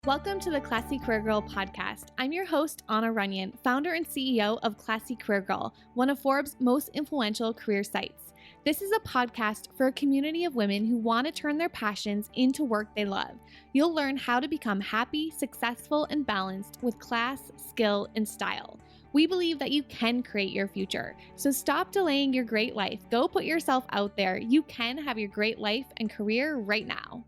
Welcome to the Classy Career Girl podcast. I'm your host, Anna Runyon, founder and CEO of Classy Career Girl, one of Forbes' most influential career sites. This is a podcast for a community of women who want to turn their passions into work they love. You'll learn how to become happy, successful, and balanced with class, skill, and style. We believe that you can create your future. So stop delaying your great life. Go put yourself out there. You can have your great life and career right now.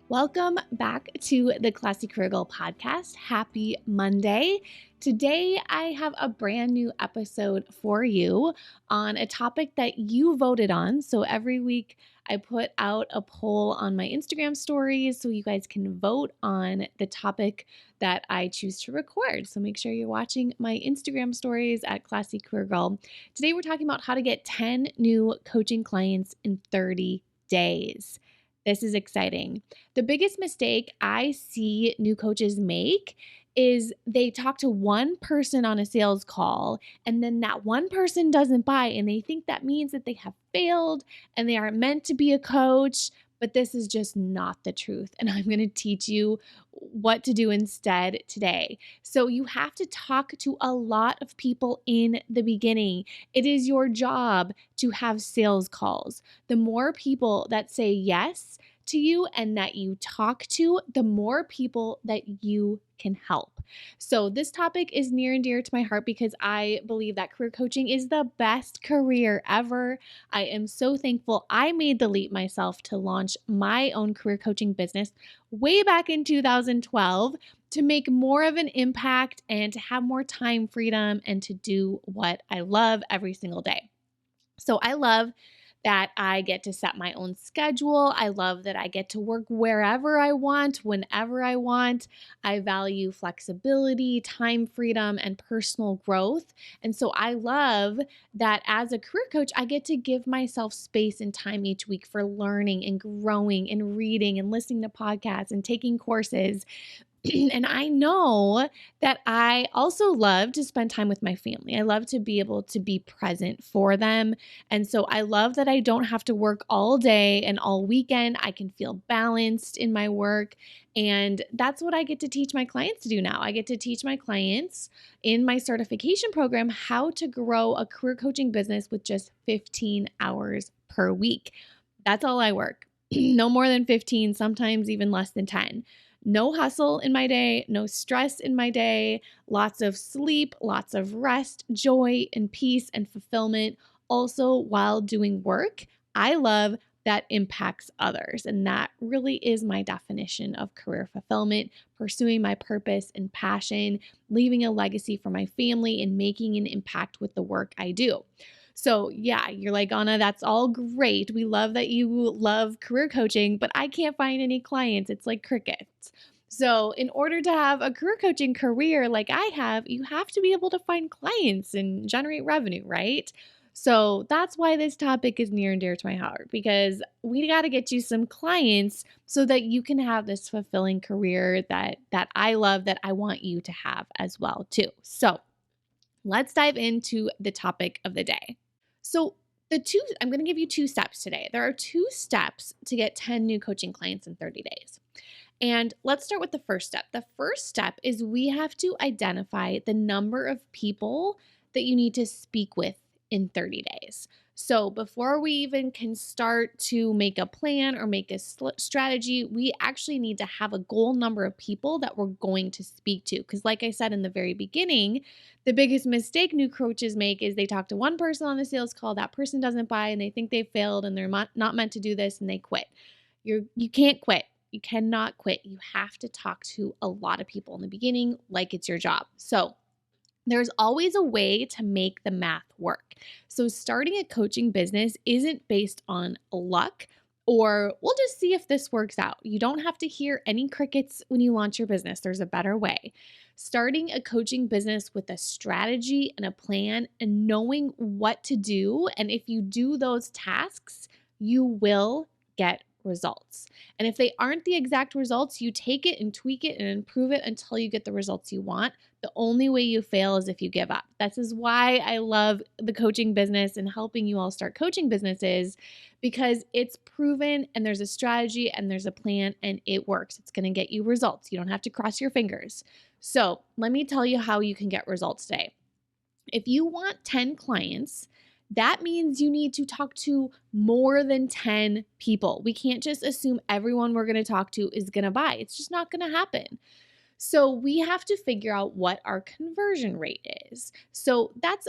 Welcome back to the Classy Career Girl podcast. Happy Monday. Today, I have a brand new episode for you on a topic that you voted on. So every week, I put out a poll on my Instagram stories so you guys can vote on the topic that I choose to record. So make sure you're watching my Instagram stories at Classy Career Girl. Today, we're talking about how to get 10 new coaching clients in 30 days. This is exciting. The biggest mistake I see new coaches make is they talk to one person on a sales call and then that one person doesn't buy and they think that means that they have failed and they aren't meant to be a coach. But this is just not the truth. And I'm going to teach you what to do instead today. So you have to talk to a lot of people in the beginning. It is your job to have sales calls. The more people that say yes to you and that you talk to, the more people that you can help. So this topic is near and dear to my heart because I believe that career coaching is the best career ever. I am so thankful I made the leap myself to launch my own career coaching business way back in 2012 to make more of an impact and to have more time freedom and to do what I love every single day. So I love that I get to set my own schedule. I love that I get to work wherever I want, whenever I want. I value flexibility, time freedom, and personal growth. And so I love that as a career coach, I get to give myself space and time each week for learning and growing and reading and listening to podcasts and taking courses. And I know that I also love to spend time with my family. I love to be able to be present for them. And so I love that I don't have to work all day and all weekend. I can feel balanced in my work. And that's what I get to teach my clients to do now. I get to teach my clients in my certification program how to grow a career coaching business with just 15 hours per week. That's all I work. No more than 15, sometimes even less than 10. No hustle in my day, no stress in my day, lots of sleep, lots of rest, joy, and peace and fulfillment. Also, while doing work, I love that impacts others. And that really is my definition of career fulfillment, pursuing my purpose and passion, leaving a legacy for my family, and making an impact with the work I do. So yeah, you're like, Anna, that's all great. We love that you love career coaching, but I can't find any clients. It's like crickets. So in order to have a career coaching career like I have, you have to be able to find clients and generate revenue, right? So that's why this topic is near and dear to my heart, because we got to get you some clients so that you can have this fulfilling career that I love, that I want you to have as well too. So let's dive into the topic of the day. So I'm going to give you 2 steps today. There are 2 steps to get 10 new coaching clients in 30 days. And let's start with the first step. The first step is we have to identify the number of people that you need to speak with in 30 days. So before we even can start to make a plan or make a strategy, we actually need to have a goal number of people that we're going to speak to. Because like I said in the very beginning, the biggest mistake new coaches make is they talk to one person on the sales call, that person doesn't buy and they think they failed and they're not meant to do this and they quit. You can't quit. You cannot quit. You have to talk to a lot of people in the beginning like it's your job. So there's always a way to make the math work. So starting a coaching business isn't based on luck or we'll just see if this works out. You don't have to hear any crickets when you launch your business. There's a better way. Starting a coaching business with a strategy and a plan and knowing what to do. And if you do those tasks, you will get results. And if they aren't the exact results, you take it and tweak it and improve it until you get the results you want. The only way you fail is if you give up. This is why I love the coaching business and helping you all start coaching businesses, because it's proven and there's a strategy and there's a plan and it works. It's going to get you results. You don't have to cross your fingers. So let me tell you how you can get results today. If you want 10 clients, that means you need to talk to more than 10 people. We can't just assume everyone we're going to talk to is going to buy. It's just not going to happen. So we have to figure out what our conversion rate is. So that's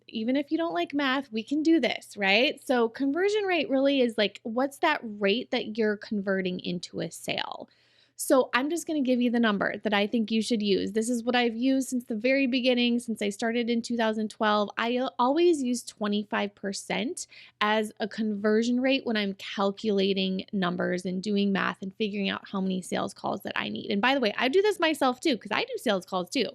even if you don't like math, we can do this, right? So conversion rate really is like, what's that rate that you're converting into a sale? So I'm just going to give you the number that I think you should use. This is what I've used since the very beginning, since I started in 2012. I always use 25% as a conversion rate when I'm calculating numbers and doing math and figuring out how many sales calls that I need. And by the way, I do this myself too, because I do sales calls too.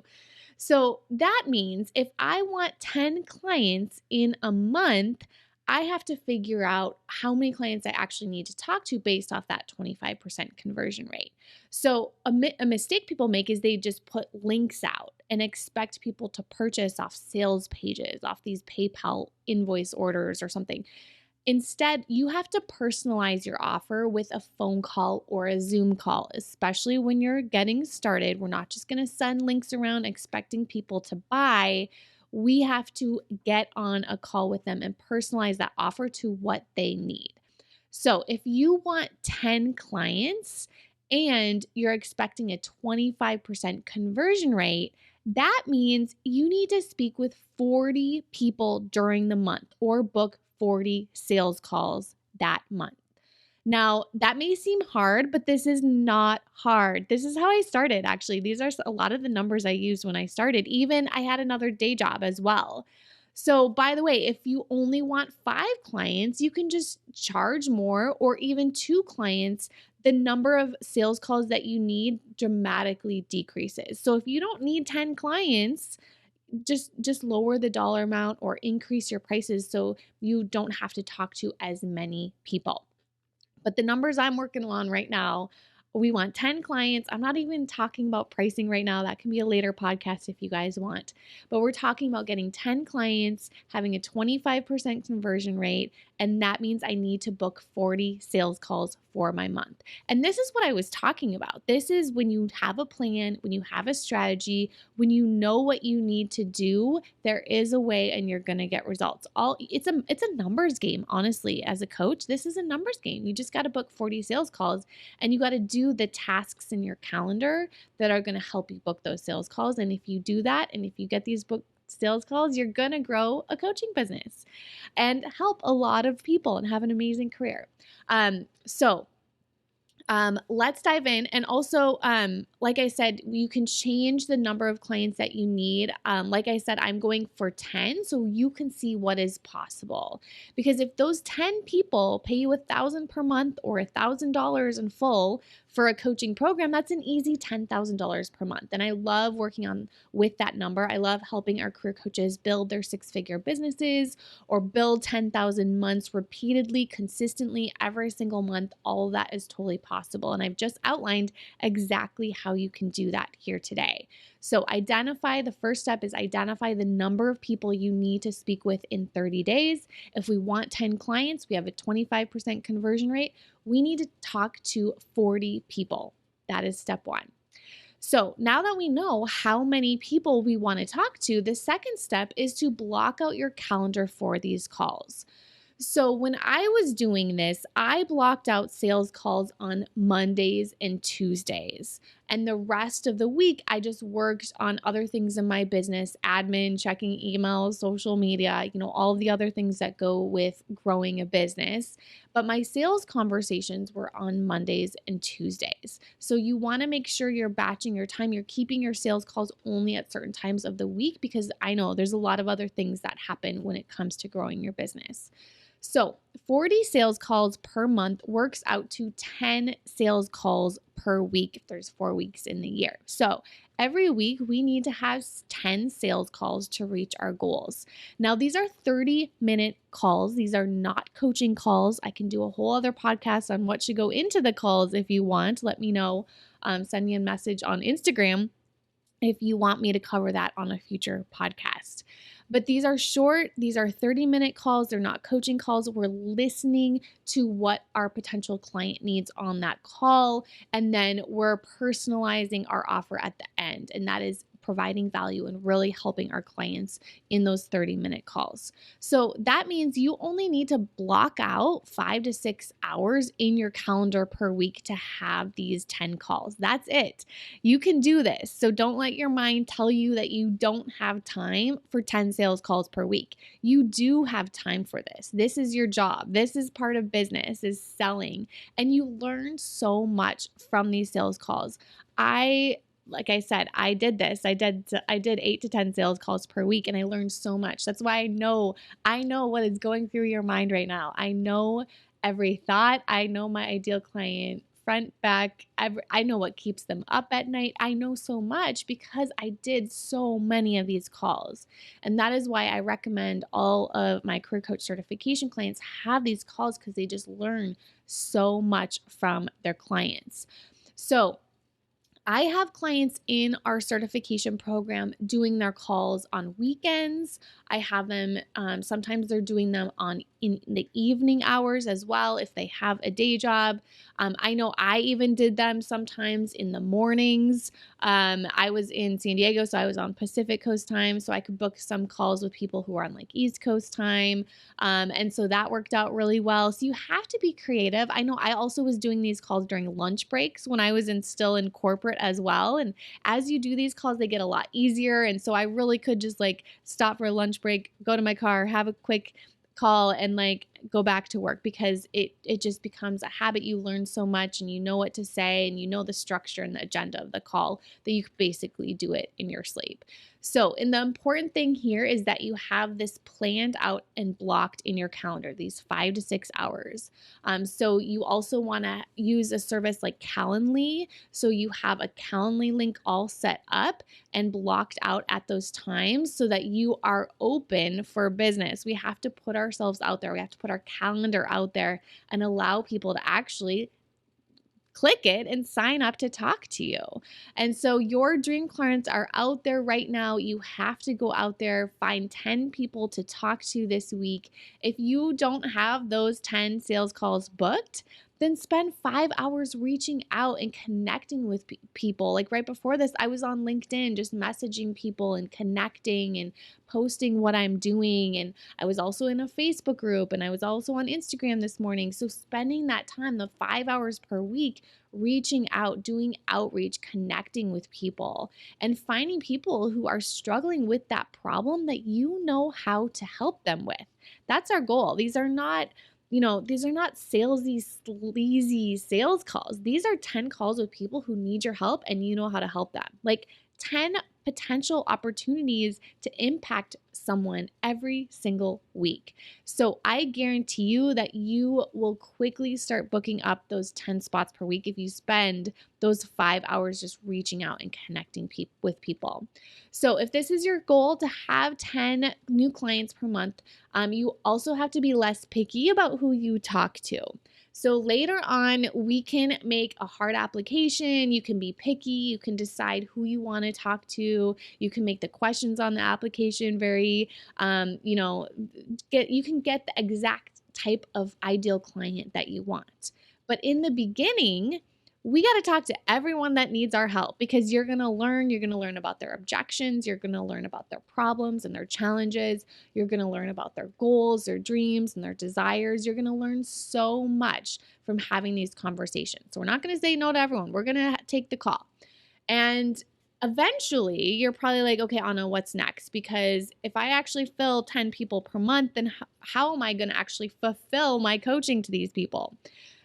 So that means if I want 10 clients in a month, I have to figure out how many clients I actually need to talk to based off that 25% conversion rate. So a mistake people make is they just put links out and expect people to purchase off sales pages, off these PayPal invoice orders or something. Instead, you have to personalize your offer with a phone call or a Zoom call, especially when you're getting started. We're not just going to send links around expecting people to buy. We have to get on a call with them and personalize that offer to what they need. So if you want 10 clients and you're expecting a 25% conversion rate, that means you need to speak with 40 people during the month or book 40 sales calls that month. Now, that may seem hard, but this is not hard. This is how I started, actually. These are a lot of the numbers I used when I started. Even I had another day job as well. So, by the way, if you only want 5 clients, you can just charge more, or even 2 clients. The number of sales calls that you need dramatically decreases. So, if you don't need 10 clients, just lower the dollar amount or increase your prices so you don't have to talk to as many people. But the numbers I'm working on right now, we want 10 clients. I'm not even talking about pricing right now. That can be a later podcast if you guys want. But we're talking about getting 10 clients, having a 25% conversion rate, and that means I need to book 40 sales calls for my month. And this is what I was talking about. This is when you have a plan, when you have a strategy, when you know what you need to do, there is a way and you're going to get results. It's a numbers game, honestly. As a coach, this is a numbers game. You just got to book 40 sales calls and you got to do the tasks in your calendar that are going to help you book those sales calls. And if you do that, and if you get these booked sales calls, you're going to grow a coaching business and help a lot of people and have an amazing career. Let's dive in. And also, like I said, you can change the number of clients that you need. Like I said, I'm going for 10 so you can see what is possible. Because if those 10 people pay you $1,000 per month or $1,000 in full for a coaching program, that's an easy $10,000 per month. And I love working with that number. I love helping our career coaches build their 6-figure businesses or build 10,000 months repeatedly, consistently, every single month. All of that is totally possible. And I've just outlined exactly how you can do that here today. So the first step is identify the number of people you need to speak with in 30 days. If we want 10 clients, we have a 25% conversion rate. We need to talk to 40 people. That is step 1. So now that we know how many people we want to talk to, the second step is to block out your calendar for these calls. So when I was doing this, I blocked out sales calls on Mondays and Tuesdays. And the rest of the week, I just worked on other things in my business, admin, checking emails, social media, all of the other things that go with growing a business. But my sales conversations were on Mondays and Tuesdays. So you want to make sure you're batching your time. You're keeping your sales calls only at certain times of the week, because I know there's a lot of other things that happen when it comes to growing your business. So 40 sales calls per month works out to 10 sales calls per week if there's 4 weeks in the year. So every week we need to have 10 sales calls to reach our goals. Now, these are 30-minute calls. These are not coaching calls. I can do a whole other podcast on what should go into the calls if you want. Let me know. Send me a message on Instagram if you want me to cover that on a future podcast. But these are short, these are 30-minute calls. They're not coaching calls. We're listening to what our potential client needs on that call, and then we're personalizing our offer at the end. And that is providing value and really helping our clients in those 30-minute calls. So that means you only need to block out 5 to 6 hours in your calendar per week to have these 10 calls. That's it. You can do this. So don't let your mind tell you that you don't have time for 10 sales calls per week. You do have time for this. This is your job. This is part of business, is selling. And you learn so much from these sales calls. Like I said, I did this. I did 8 to 10 sales calls per week, and I learned so much. That's why I know what is going through your mind right now. I know every thought. I know my ideal client front, back. I know what keeps them up at night. I know so much because I did so many of these calls. And that is why I recommend all of my career coach certification clients have these calls, because they just learn so much from their clients. So I have clients in our certification program doing their calls on weekends. I have them, sometimes they're doing them in the evening hours as well if they have a day job. I know I even did them sometimes in the mornings. I was in San Diego, so I was on Pacific Coast time, so I could book some calls with people who are on like East Coast time. And so that worked out really well. So you have to be creative. I know I also was doing these calls during lunch breaks when I was still in corporate as well. And as you do these calls, they get a lot easier. And so I really could just like stop for a lunch break, go to my car, have a quick call, and like go back to work, because it just becomes a habit. You learn so much and you know what to say and you know the structure and the agenda of the call that you could basically do it in your sleep. So, and the important thing here is that you have this planned out and blocked in your calendar, these 5 to 6 hours. So you also want to use a service like Calendly. So you have a Calendly link all set up and blocked out at those times so that you are open for business. We have to put ourselves out there. We have to put our calendar out there and allow people to actually click it and sign up to talk to you. And so your dream clients are out there right now. You have to go out there, find 10 people to talk to this week. If you don't have those 10 sales calls booked, then spend 5 hours reaching out and connecting with people. Like right before this, I was on LinkedIn just messaging people and connecting and posting what I'm doing. And I was also in a Facebook group, and I was also on Instagram this morning. So spending that time, the 5 hours per week, reaching out, doing outreach, connecting with people, and finding people who are struggling with that problem that you know how to help them with. That's our goal. These are not salesy, sleazy sales calls. These are 10 calls with people who need your help and you know how to help them. Like 10 potential opportunities to impact someone every single week. So I guarantee you that you will quickly start booking up those 10 spots per week if you spend those 5 hours just reaching out and connecting with people. So if this is your goal to have 10 new clients per month, you also have to be less picky about who you talk to. So later on, we can make a hard application. You can be picky. You can decide who you want to talk to. You can make the questions on the application very, you can get the exact type of ideal client that you want. But in the beginning, we got to talk to everyone that needs our help, because you're going to learn about their objections. You're going to learn about their problems and their challenges. You're going to learn about their goals, their dreams, and their desires. You're going to learn so much from having these conversations. So we're not going to say no to everyone. We're going to take the call. And eventually you're probably like, okay, Anna, what's next? Because if I actually fill 10 people per month, then how am I going to actually fulfill my coaching to these people?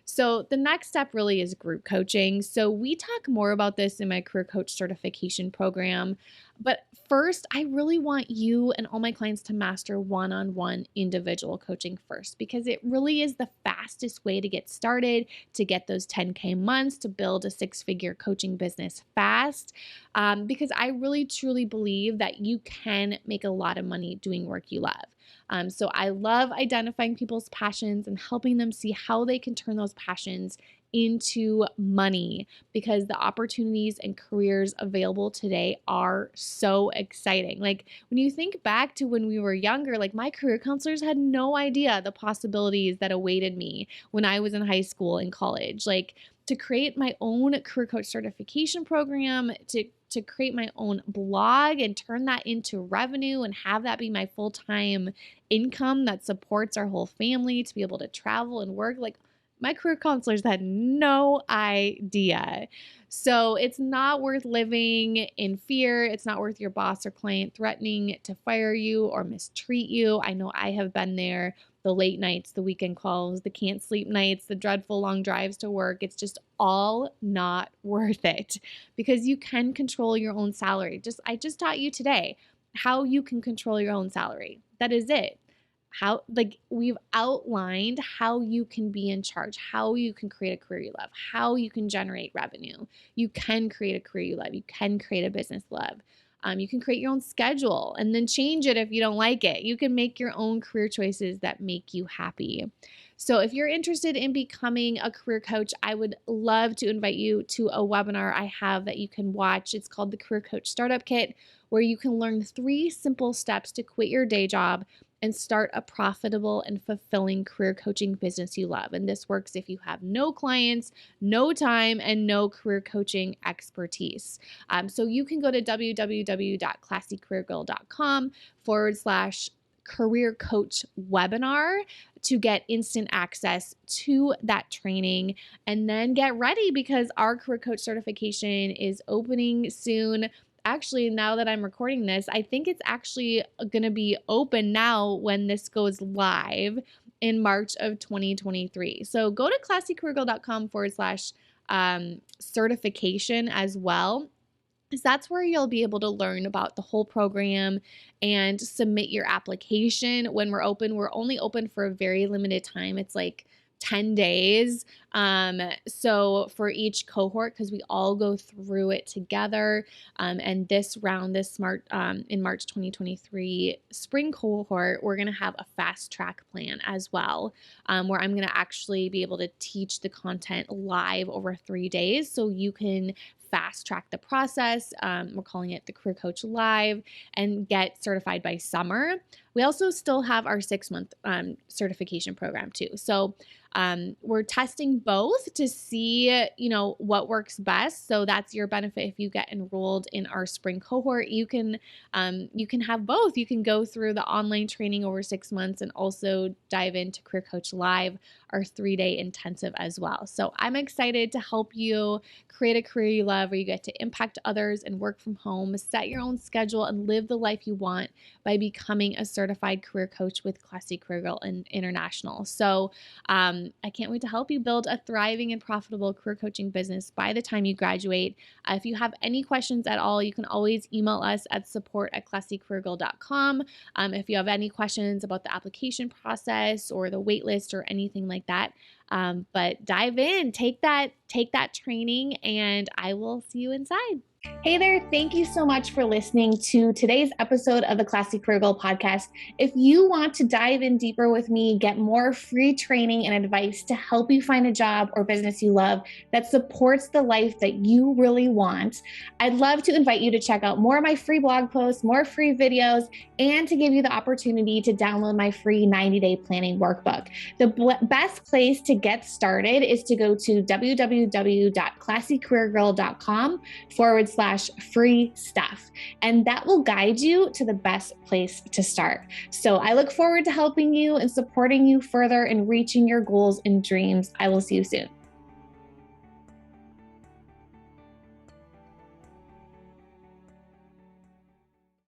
So the next step really is group coaching. So we talk more about this in my career coach certification program, But first, I really want you and all my clients to master one-on-one individual coaching first, because it really is the fastest way to get started, to get those 10K months, to build a six-figure coaching business fast. Because I really truly believe that you can make a lot of money doing work you love. So I love identifying people's passions and helping them see how they can turn those passions into money, because the opportunities and careers available today are so exciting. Like when you think back to when we were younger, like my career counselors had no idea the possibilities that awaited me when I was in high school and college. Like to create my own career coach certification program, to create my own blog and turn that into revenue and have that be my full-time income that supports our whole family, to be able to travel and work. Like my career counselors had no idea. So it's not worth living in fear. It's not worth your boss or client threatening to fire you or mistreat you. I know I have been there. The late nights, the weekend calls, the can't sleep nights, the dreadful long drives to work. It's just all not worth it, because you can control your own salary. I just taught you today how you can control your own salary. That is it. How, like, we've outlined how you can be in charge, how you can create a career you love, how you can generate revenue. You can create a career you love. You can create a business you love. You can create your own schedule and then change it if you don't like it. You can make your own career choices that make you happy. So if you're interested in becoming a career coach, I would love to invite you to a webinar I have that you can watch. It's called the Career Coach Startup Kit, where you can learn 3 simple steps to quit your day job and start a profitable and fulfilling career coaching business you love. And this works if you have no clients, no time, and no career coaching expertise. So you can go to www.classycareergirl.com/career coach webinar to get instant access to that training, and then get ready, because our career coach certification is opening soon. Actually, now that I'm recording this, I think it's actually going to be open now when this goes live in March of 2023. So go to classycareergirl.com/certification as well, because that's where you'll be able to learn about the whole program and submit your application. When we're open, we're only open for a very limited time. It's like 10 days. So for each cohort, because we all go through it together. And this round, in March 2023 spring cohort, we're going to have a fast track plan as well, where I'm going to actually be able to teach the content live over 3 days. So you can fast track the process. We're calling it the Career Coach Live, and get certified by summer. We also still have our 6-month certification program too. So we're testing both to see, what works best. So that's your benefit. If you get enrolled in our spring cohort, you can have both. You can go through the online training over 6 months and also dive into Career Coach Live, our 3-day intensive as well. So I'm excited to help you create a career you love, where you get to impact others and work from home, set your own schedule, and live the life you want by becoming a certified career coach with Classy Career Girl International. So I can't wait to help you build a thriving and profitable career coaching business by the time you graduate. If you have any questions at all, you can always email us at support@classycareergirl.com. If you have any questions about the application process or the waitlist or anything like that. But dive in, take that training, and I will see you inside. Hey there, thank you so much for listening to today's episode of the Classy Career Girl podcast. If you want to dive in deeper with me, get more free training and advice to help you find a job or business you love that supports the life that you really want, I'd love to invite you to check out more of my free blog posts, more free videos, and to give you the opportunity to download my free 90-day planning workbook. The best place to get started is to go to www.classycareergirl.com/free stuff. And that will guide you to the best place to start. So I look forward to helping you and supporting you further in reaching your goals and dreams. I will see you soon.